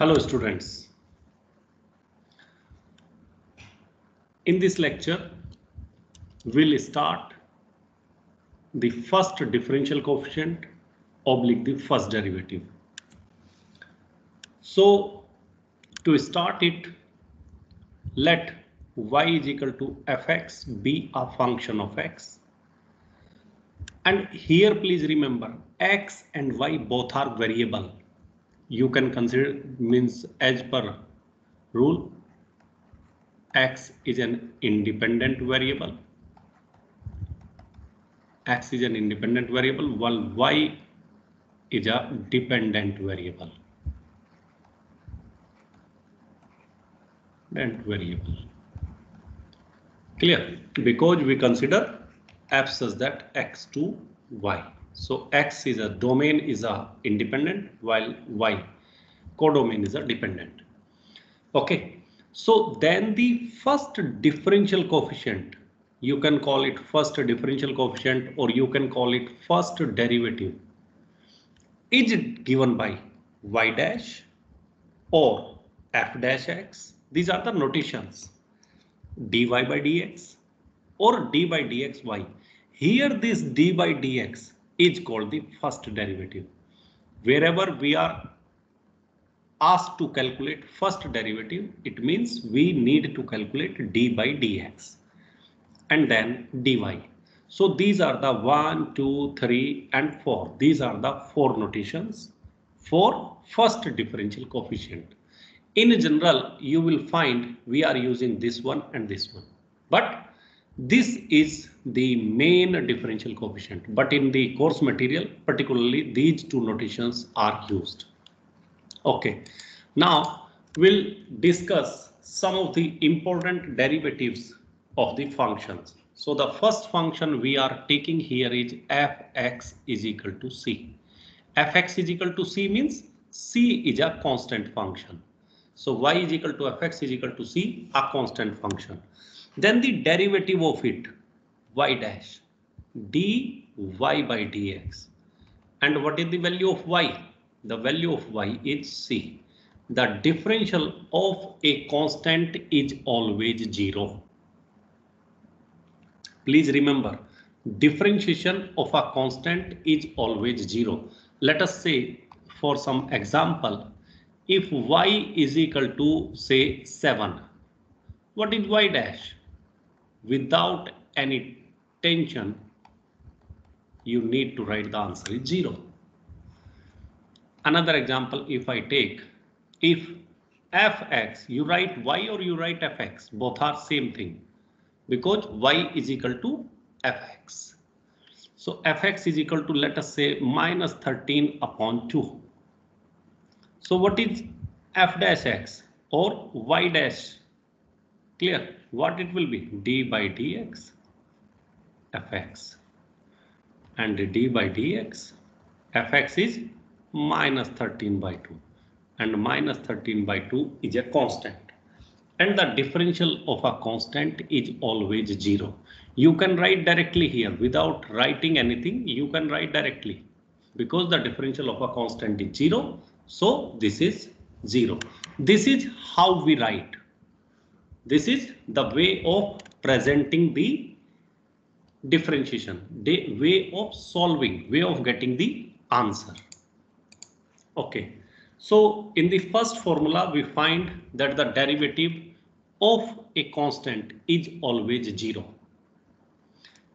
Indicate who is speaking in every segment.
Speaker 1: Hello students. In this lecture, we'll start the first differential coefficient oblique the first derivative. So to start it, let y is equal to fx be a function of x. And here please remember x and y both are variable. You can consider means as per rule x is an independent variable. X is an independent variable while y is a dependent variable. Clear? Because we consider f such that x to y. So x is a domain is a independent while y codomain is a dependent. Okay. So then the first differential coefficient, you can call it first differential coefficient or you can call it first derivative, is given by y dash or f dash x. These are the notations, dy by dx or d by dxy. Here this d by dx is called the first derivative. Wherever we are asked to calculate first derivative, it means we need to calculate d by dx and then dy. So these are the 1, 2, 3 and 4. These are the 4 notations for first differential coefficient. In general, you will find we are using this one and this one. But this is the main differential coefficient. But in the course material, particularly these two notations are used. Okay, now we'll discuss some of the important derivatives of the functions. So the first function we are taking here is fx is equal to c. Fx is equal to c means c is a constant function. So y is equal to fx is equal to c, a constant function. Then the derivative of it, y dash, dy by dx. And what is the value of y? The value of y is c. The differential of a constant is always 0. Please remember, differentiation of a constant is always 0. Let us say for some example, if y is equal to say 7, what is y dash? Without any tension, you need to write the answer is 0. Another example, if I take, if fx, you write y or you write fx, both are same thing because y is equal to fx. So fx is equal to, let us say, minus 13 upon 2. So what is f dash x or y dash? Clear? What it will be? D by dx fx, and d by dx fx is minus 13 by 2 and minus 13 by 2 is a constant and the differential of a constant is always 0. You can write directly here without writing anything. You can write directly because the differential of a constant is 0. So this is 0. This is how we write. This is the way of presenting the differentiation, the way of solving, way of getting the answer. Okay, so in the first formula we find that the derivative of a constant is always 0.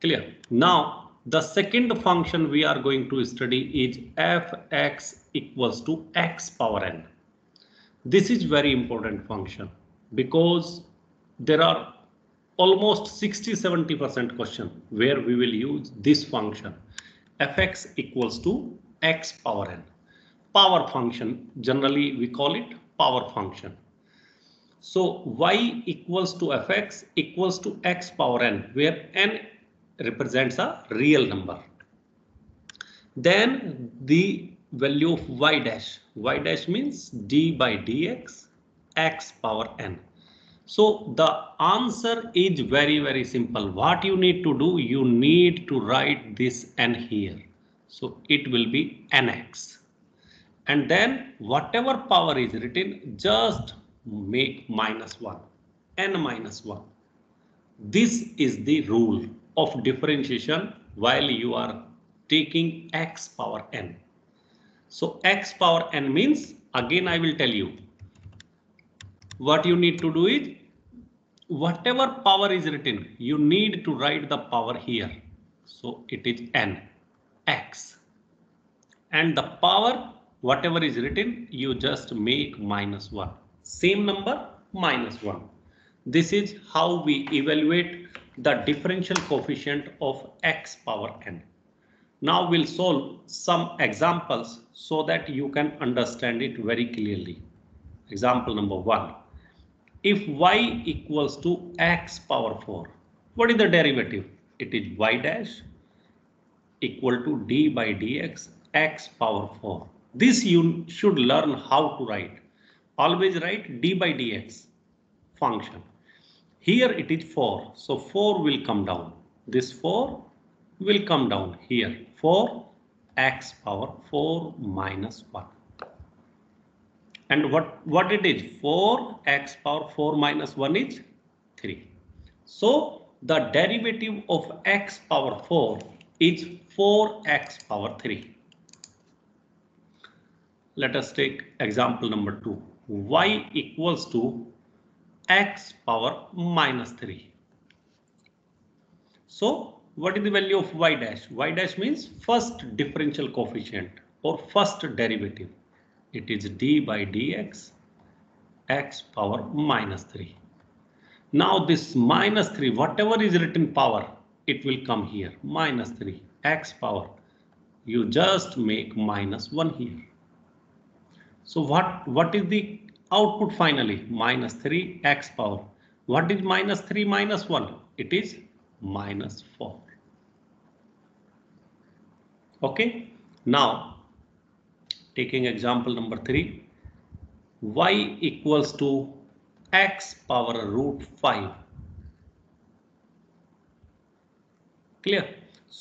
Speaker 1: Clear? Now the second function we are going to study is fx equals to x power n. This is very important function because there are almost 60-70% question where we will use this function fx equals to x power n. Power function, generally we call it power function. So y equals to fx equals to x power n, where n represents a real number. Then the value of y dash means d by dx x power n. So the answer is very simple. What you need to do, you need to write this n here. So it will be nx. And then whatever power is written, just make -1, n minus 1. This is the rule of differentiation while you are taking x power n. So x power n means, again I will tell you, what you need to do is, whatever power is written, you need to write the power here. So it is n, x. And the power, whatever is written, you just make -1. Same number, -1. This is how we evaluate the differential coefficient of x power n. Now we'll solve some examples so that you can understand it very clearly. Example number 1. If y equals to x power 4, what is the derivative? It is y dash equal to d by dx x power 4. This you should learn how to write. Always write d by dx function. Here it is 4, so 4 will come down. This 4 will come down here. 4 x power 4 minus 1. And what it is? 4 x power 4 minus 1 is 3. So the derivative of x power 4 is 4x power 3. Let us take example number 2. Y equals to x power minus 3. So what is the value of y dash? Y dash means first differential coefficient or first derivative. It is d by dx x power minus 3. Now this minus 3, whatever is written power, it will come here. Minus 3 x power. You just make -1 here. So what is the output finally? Minus 3 x power. What is minus 3 minus 1? It is -4. Okay. Now taking example number 3. Y equals to x power root 5. Clear?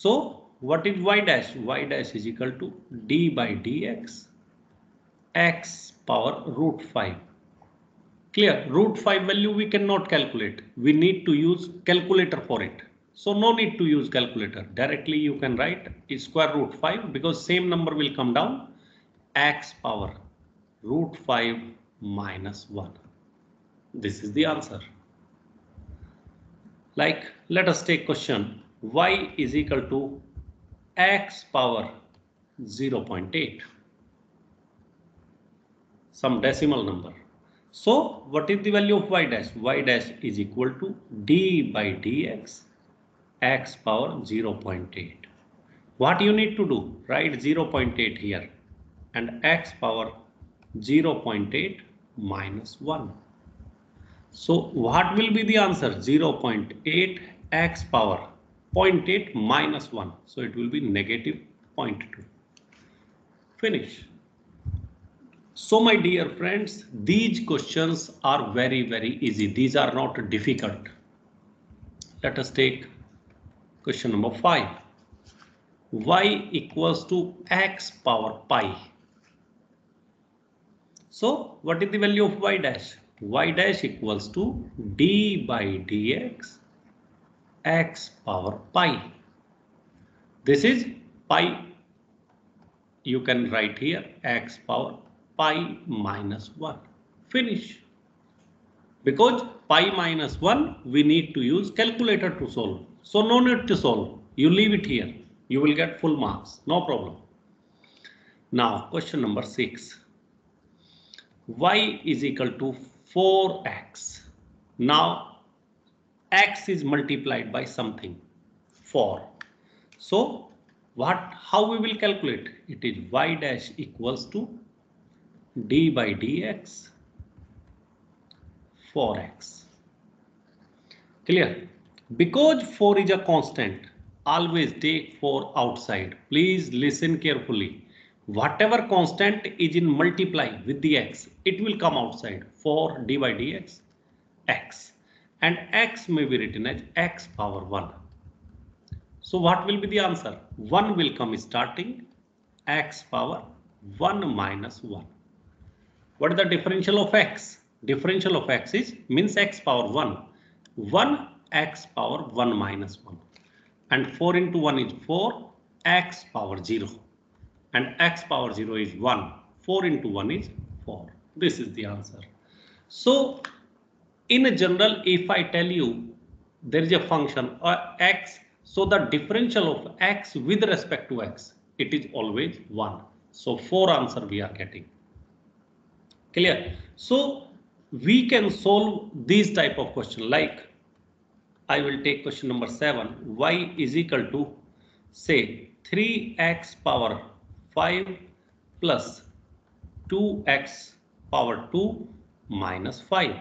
Speaker 1: So what is y dash? Y dash is equal to d by dx x power root 5. Clear? Root 5 value we cannot calculate. We need to use calculator for it. So no need to use calculator. Directly you can write square root 5 because same number will come down. X power root 5 minus 1. This is the answer. Like, let us take question. Y is equal to x power 0.8. Some decimal number. So what is the value of y dash? Y dash is equal to d by dx x power 0.8. What you need to do? Write 0.8 here and x power 0.8 minus 1. So what will be the answer? 0.8 x power 0.8 minus 1. So it will be negative 0.2. Finish. So my dear friends, these questions are very, very easy. These are not difficult. Let us take question number 5. Y equals to x power pi. So what is the value of y dash? Y dash equals to d by dx x power pi. This is pi. You can write here x power pi minus 1. Finish. Because pi minus 1, we need to use calculator to solve. So no need to solve. You leave it here. You will get full marks. No problem. Now question number 6. Y is equal to 4x. Now x is multiplied by something, 4. So how we will calculate? It is y dash equals to d by dx 4x. Clear? Because 4 is a constant, always take 4 outside. Please listen carefully. Whatever constant is in multiply with the x, it will come outside. 4 d by dx x. And x may be written as x power 1. So what will be the answer? 1 will come starting x power 1 minus 1. What is the differential of x? Differential of x is means x power 1. 1 x power 1 minus 1. And 4 into 1 is 4 x power 0. And x power 0 is 1. 4 into 1 is 4. This is the answer. So in a general, if I tell you there is a function x, so the differential of x with respect to x, it is always 1. So 4 answer we are getting. Clear? So we can solve these type of question, like I will take question number 7. Y is equal to say 3x power 5 plus 2x power 2 minus 5.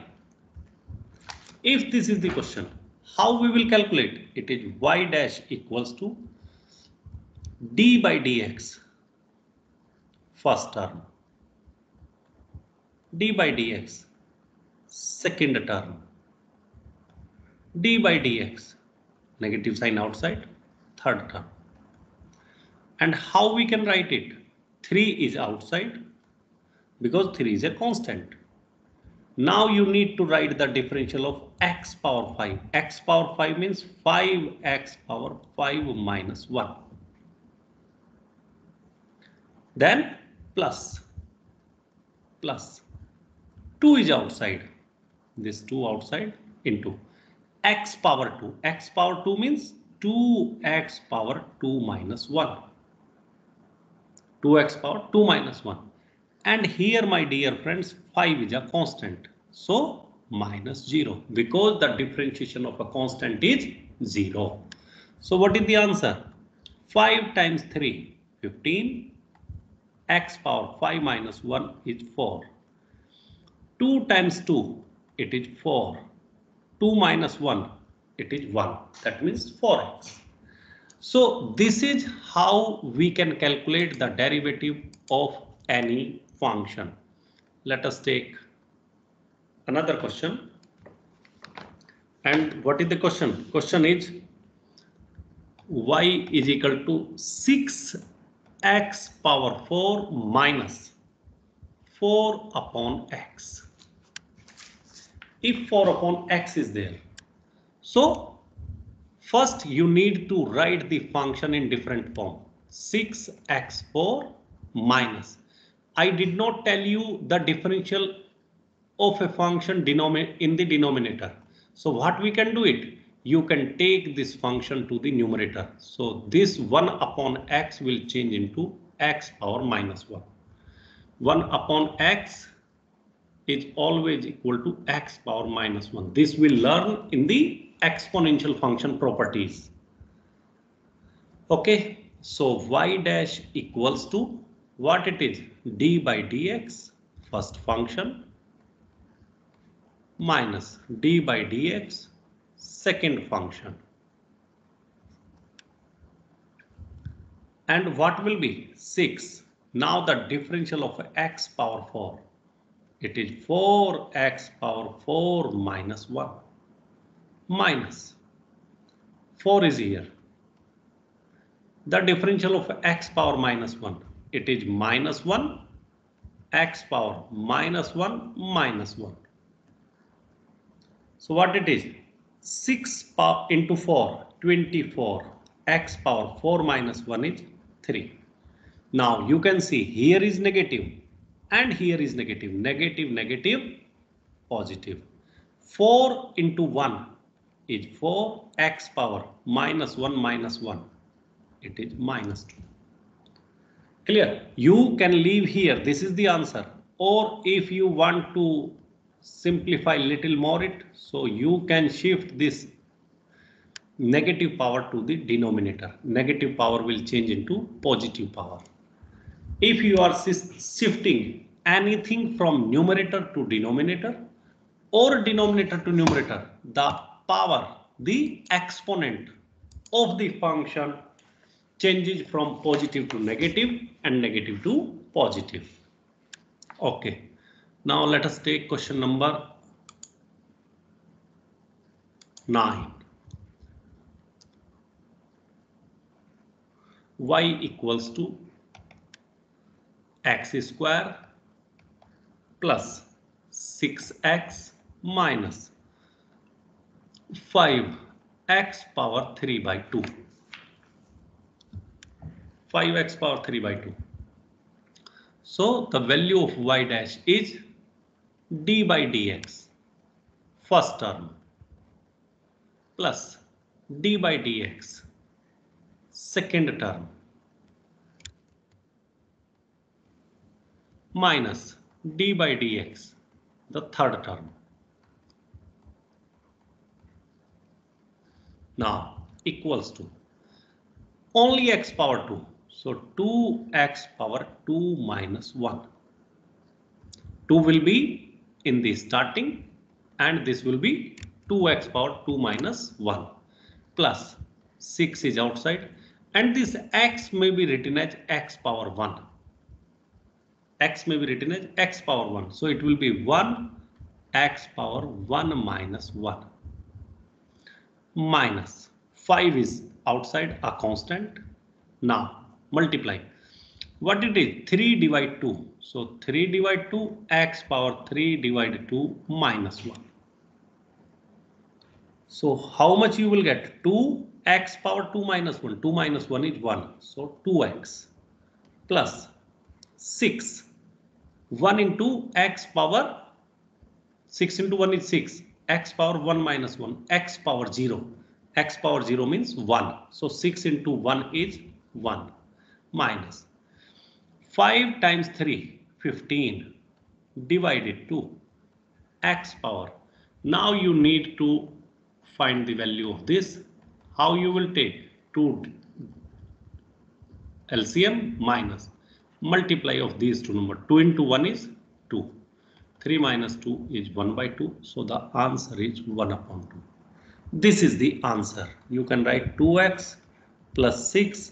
Speaker 1: If this is the question, how we will calculate? It is y dash equals to d by dx, first term, d by dx, second term, d by dx, negative sign outside, third term. And how we can write it? 3 is outside because 3 is a constant. Now you need to write the differential of x power 5. X power 5 means 5x power 5 minus 1. Then plus 2 is outside. This 2 outside into x power 2. X power 2 means 2x power 2 minus 1. 2x power 2 minus 1. And here, my dear friends, 5 is a constant. So minus 0, because the differentiation of a constant is 0. So what is the answer? 5 times 3, 15. X power 5 minus 1 is 4. 2 times 2, it is 4. 2 minus 1, it is 1. That means 4x. So this is how we can calculate the derivative of any function. Let us take another question. And what is the question? Question is y is equal to 6x power 4 minus 4 upon x. If 4 upon x is there, so first you need to write the function in different form. 6x4 minus. I did not tell you the differential of a function in the denominator. So what we can do it? You can take this function to the numerator. So this 1 upon x will change into x power minus 1. 1 upon x is always equal to x power minus 1. This we'll learn in the exponential function properties. Okay, so y dash equals to what it is? D by dx, first function, minus d by dx, second function. And what will be? 6. Now the differential of x power 4. It is 4x power 4 minus 1. Minus 4 is here. The differential of x power minus 1. It is minus 1 x power minus 1 minus 1. So what it is? 6 power into 4, 24. X power 4 minus 1 is 3. Now you can see here is negative and here is negative. Negative, negative, positive. 4 into 1 is 4. X power minus 1 minus 1. It is minus 2. Clear? You can leave here. This is the answer. Or if you want to simplify little more it, so you can shift this negative power to the denominator. Negative power will change into positive power. If you are shifting anything from numerator to denominator or denominator to numerator, the power, the exponent of the function changes from positive to negative and negative to positive. Okay. Now let us take question number 9. Y equals to x square plus 6x minus 5x power 3 by 2. 5x power 3 by 2. So the value of y dash is d by dx, first term, plus d by dx, second term, minus d by dx, the third term. Now equals to only x power 2. So 2x power 2 minus 1. 2 will be in the starting and this will be 2x power 2 minus 1 plus 6 is outside and this x may be written as x power 1. X may be written as x power 1. So it will be 1 x power 1 minus 1 minus 5 is outside, a constant. Now multiply. What it is? 3 divide 2. So 3 divide 2 x power 3 divided 2 minus 1. So how much you will get? 2 x power 2 minus 1. 2 minus 1 is 1. So 2x plus 6. 1 into x power 6 into 1 is 6. X power 1 minus 1. X power 0. X power 0 means 1. So 6 into 1 is 1 minus 5 times 3, 15 divided 2 x power. Now you need to find the value of this. How you will take 2 LCM minus multiply of these two numbers. 2 into 1 is 2. 3 minus 2 is 1 by 2. So the answer is 1 upon 2. This is the answer. You can write 2x plus 6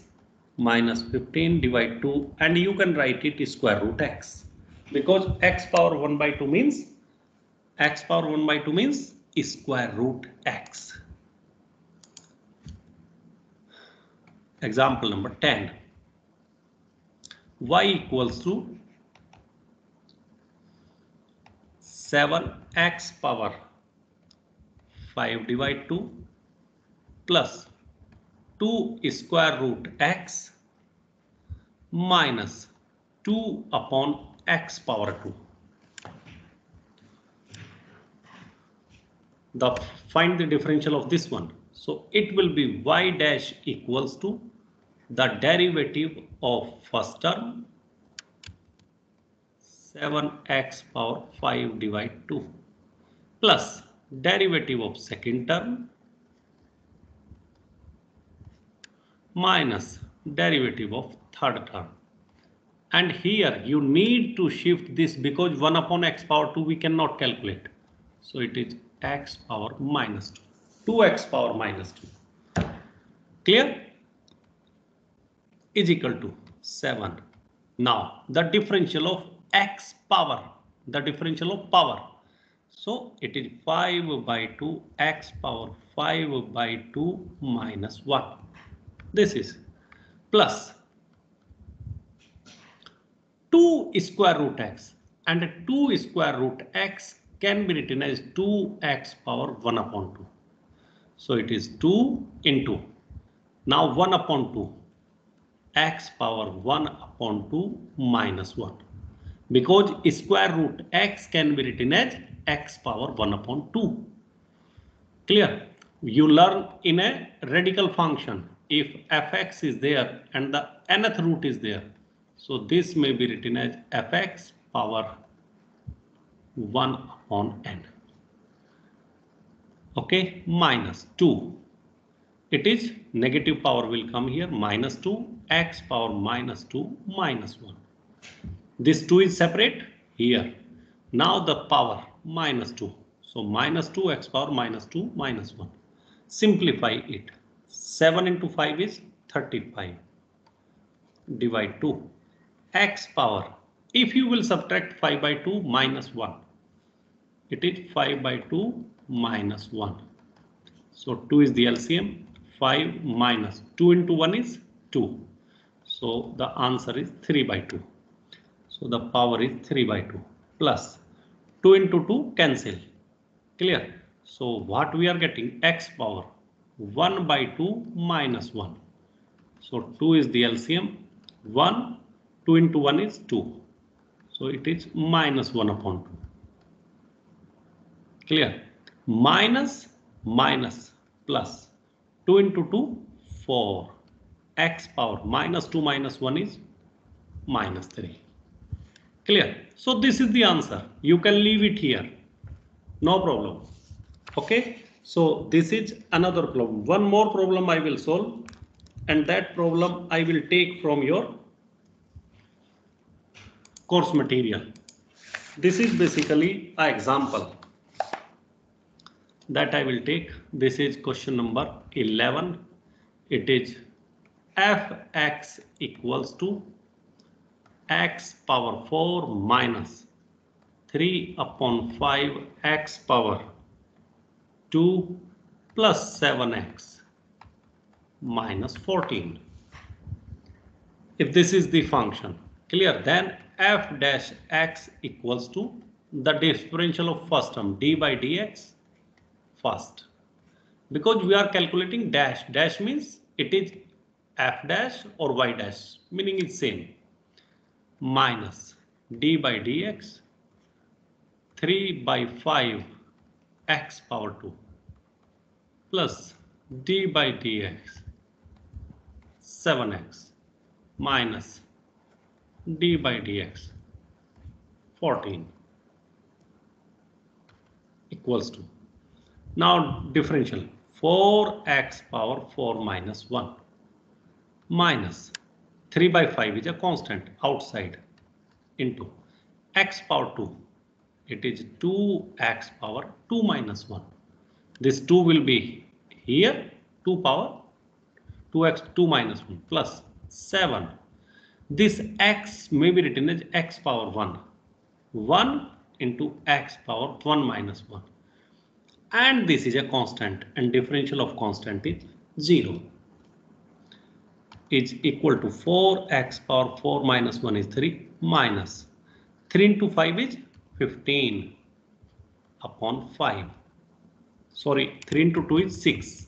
Speaker 1: minus 15 divide 2 and you can write it square root x because x power 1 by 2 means square root x. Example number 10. Y equals to 7x power 5 divide 2 plus 2 square root x minus 2 upon x power 2. Find the differential of this one. So it will be y dash equals to the derivative of first term 7x power 5 divide 2 plus derivative of second term minus derivative of third term. And here you need to shift this because 1 upon x power 2 we cannot calculate. So it is x power minus 2. 2x power minus 2. Clear? Is equal to 7. Now the differential of x power, the differential of power. So it is 5 by 2 x power 5 by 2 minus 1. This is plus 2 square root x and 2 square root x can be written as 2x power 1 upon 2. So it is 2 into now 1 upon 2 x power 1 upon 2 minus 1 because square root x can be written as x power 1 upon 2. Clear? You learn in a radical function if fx is there and the nth root is there. So this may be written as fx power 1 upon n. Okay, minus 2. It is negative power will come here, minus 2 x power minus 2 minus 1. This 2 is separate here. Now the power minus 2. So minus 2 x power minus 2 minus 1. Simplify it. 7 into 5 is 35. Divide 2. X power. If you will subtract 5 by 2 minus 1. It is 5 by 2 minus 1. So 2 is the LCM. 5 minus 2 into 1 is 2. So the answer is 3 by 2. So the power is 3 by 2 plus 2 into 2 cancel. Clear? So what we are getting? X power 1 by 2 minus 1. So 2 is the LCM. 1, 2 into 1 is 2. So it is minus 1 upon 2. Clear? Minus plus 2 into 2, 4. X power minus 2 minus 1 is minus 3. Clear? So this is the answer. You can leave it here. No problem. Okay. So this is another problem. One more problem I will solve, and that problem I will take from your course material. This is basically an example that I will take. This is question number 11. It is fx equals to x power 4 minus 3 upon 5 x power 2 plus 7x minus 14. If this is the function, clear, then f dash x equals to the differential of first term d by dx first. Because we are calculating dash, dash means it is f dash or y dash, meaning it's same, minus d by dx 3 by 5 x power 2 plus d by dx 7x minus d by dx 14 equals to, now differential 4x power 4 minus 1 minus 3 by 5 is a constant outside into x power 2, it is 2x power 2 minus 1. This 2 will be here, 2 power 2x 2 minus 1 plus 7. This x may be written as x power 1. 1 into x power 1 minus 1. And this is a constant, and differential of constant is 0. Is equal to 4x power 4 minus 1 is 3 minus 3 into 5 is 15 upon 5. Sorry, 3 into 2 is 6.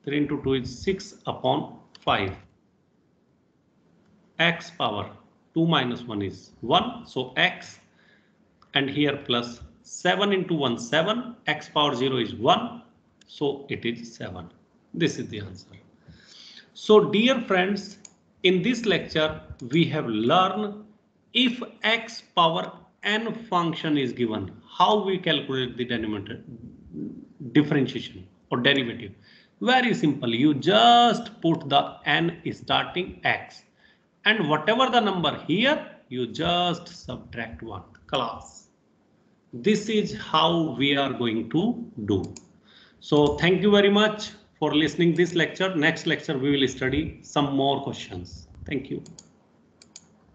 Speaker 1: 3 into 2 is 6 upon 5. X power 2 minus 1 is 1. So x, and here plus 7 into 1, 7. X power 0 is 1. So it is 7. This is the answer. So dear friends, in this lecture, we have learned if x power n function is given, how we calculate the denominator differentiation or derivative. Very simple. You just put the n starting x, and whatever the number here, you just subtract 1. Class. This is how we are going to do. So thank you very much for listening this lecture. Next lecture we will study some more questions. Thank you.